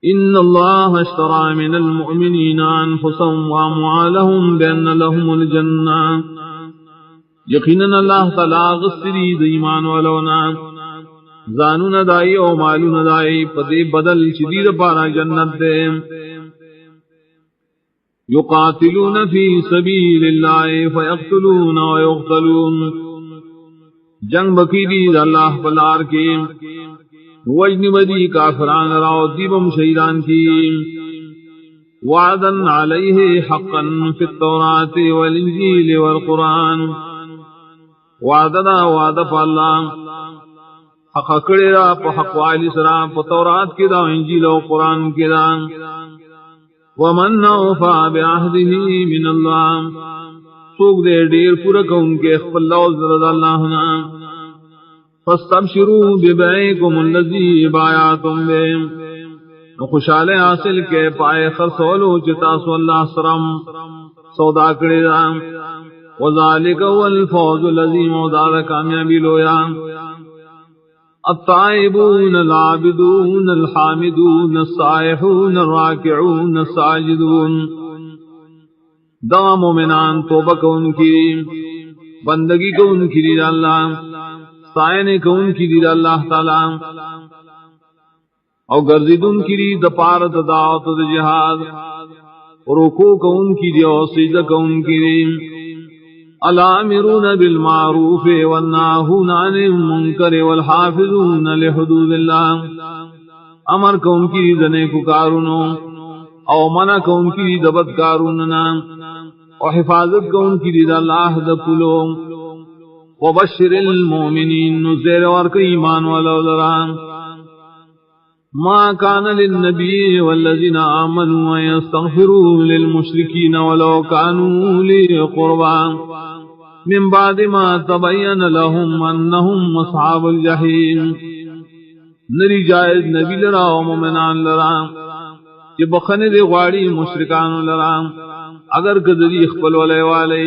ان اللہ اشترى من المؤمنین انفسهم واموالهم بان لهم الجنہ، یقیناً اللہ تعالی غسری د ایمان والونا زانون دائی او مالون دائی پدی بدل شدید پارا جنت دے. یقاتلون فی سبیل اللہ فیقتلون ویقتلون، جنگ بکیدی اللہ پلار کی وجن بدی کافران راو دیبم شیران کی. وعدا علیہ حقا فی التوراۃ والانجیل والقرآن، وعدنا وعد فاللہ حق کڑی را پا حق والی سرا پا تورات کی دا انجیل و قرآن کی دا. ومن اوفا بعہدہ من اللہ، سوک دے دیر پورا کون کے اخفل لوز رضا اللہ نا. فاستبشروا ببیعکم الذی بایعتم بہ، خوشحال حاصل کے پائے خرسولو چتاسو اللہ سرم سودا کڑی دا. وذالک هو الفوز العظیم، ودار کامیابی لویا. الطائبون العابدون الحامدون السائحون الراکعون الساجدون، دا مومنان توبہ کون کی بندگی کون کی دید اللہ، سائن کون کی دید اللہ تعالی، او گرزیدون کی دید پارت دعوت جہاد، رکوع کون کی دید او سجدہ کون کی دید. الامرون بالمعروف والناہون عن المنکر والحافظون لحدود اللہ، امر کون کی دنے کو کارونو او منع کون کی دبت کاروننا، اور حفاظت کون کی دید اللہ دکلو. وبشر المؤمنین، نزیر ورک ایمان والا دران. ما كان للنبي والذين آمنوا يستغفروا للمشركين ولو كانوا أولي قربى من بعد ما تبين لهم أنهم أصحاب الجحيم. نری جائز نبی لرا و مومنان لرا کہ بخنے دے غاڑی مشرکان لرا اگر قدری اخبل والے والے.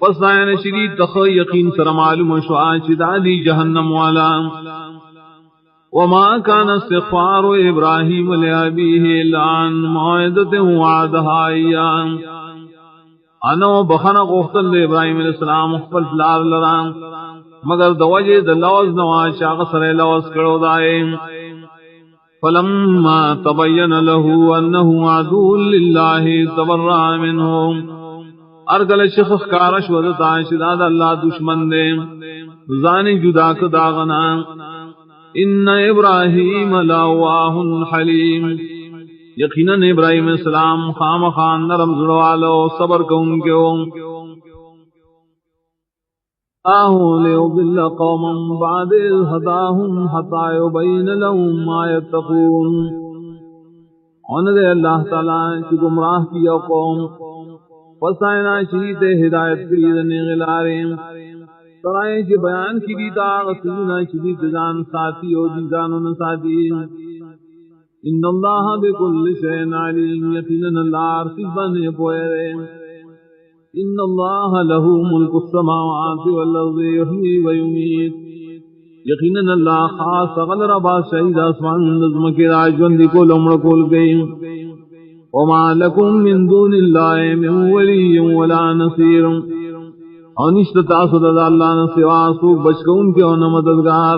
پس آئین شدید تخ یقین سر معلوم شعا چدا دی جہنم والا. وما كان استغفار ابراہیم لابیہ الا عن موعدۃ وعدها ایاه، انو بخنا غفتل ابراہیم علیہ السلام خپل پلار لرا مگر دوجہ د لوز نوا شاغ سر لوز کڑو دائے. فلما تبین له انه عدو للہ تبرأ منه، ارگل شخص کارش وزتا شداد اللہ دشمن دے زانی جدا کداغنا. ان ابراہیم لأواہ حلیم، یقیناً ابراہیم علیہ السلام خام خان نرم زڑوالو صبر کون کے ہوں. آہو لیضل قوما بعد اذ ہداہم حتی یبین لهم ما یتقون، ان دے اللہ تعالیٰ کی گمراہ کیا قوم فسائنا شریط ہدایت کریدن غلاریں سرائیں جی بیان کی دیتا غسلنا شدید جان ساتھی او دیزانون ساتھی. ان اللہ بکل شئین علیم، یقیناً اللہ عرصیب بنے پوئے. ان اللہ له ملک السماوات والارض یحیی ویمیت، یقیناً اللہ خاص غل ربا شہید آسمان نظم کے راجوندی کو لمڑ کول گئی. وما لکم من دون اللہ من ولی ولا نصیر، انشت تاسد اللہ نے سوا سوک بچکون کے اور مددگار.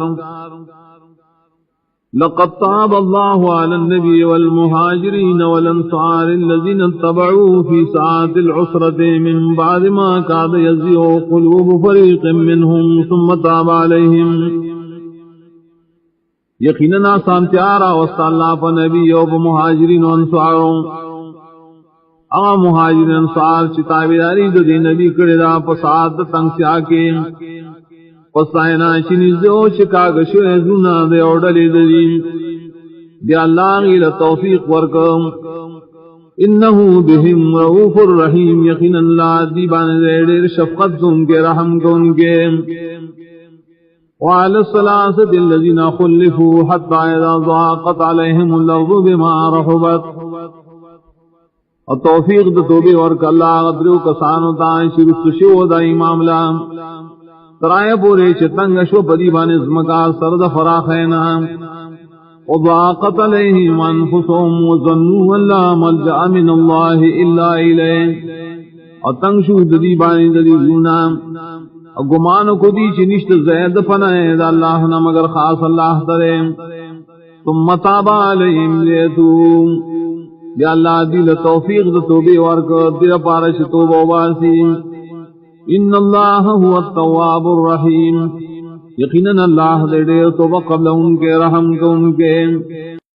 لقد تاب اللہ علی النبی والمہاجرین والانصار الذین اتبعوه في ساعة العسرة من بعد ما كاد يزيغ قلوب فريق منهم ثم تاب عليهم. یقیناً آسان تیارا وسط اللہ پا نبی و مہاجرین و انصاروں، اما مہاجر انصار چتابداری دو دی نبی کڑی دا پساد تنگ سیا کے پسائنا چنیزو چکاگ شوزونا دے اوڈلی دی دی اللہ غیل توفیق ورکم. انہو بہم رؤوف الرحیم، یقین اللہ دیبان دیر شفقت دن کے رحم کن کے. وعلى الثلاثة الذين خلفوا حتى إذا ضاقت عليهم الأرض بما رحبت، اور توفیق دو توبے ورک اللہ غدرو کسانو تائیں شرک شو دائی معاملہ ترائے پورے چتنگ شو پدی بان ازمکا سرد فراخینا. وضاقت عليهم أنفسهم وظنوا أن لا ملجأ من الله إلا إليه اور تنگ شو ددی بانی ددی زونا اور گمان کو دی چنشت زید فنائے دا اللہ نہ مگر خاص اللہ ترے ثم تاب علیہم لیتوب یا اللہ دل توفیق دا توبے ورکت دل پارش توبہ باسی ان اللہ هو التواب الرحیم یقیناً اللہ دے دے توبہ قبل ان کے رحم کو ان کے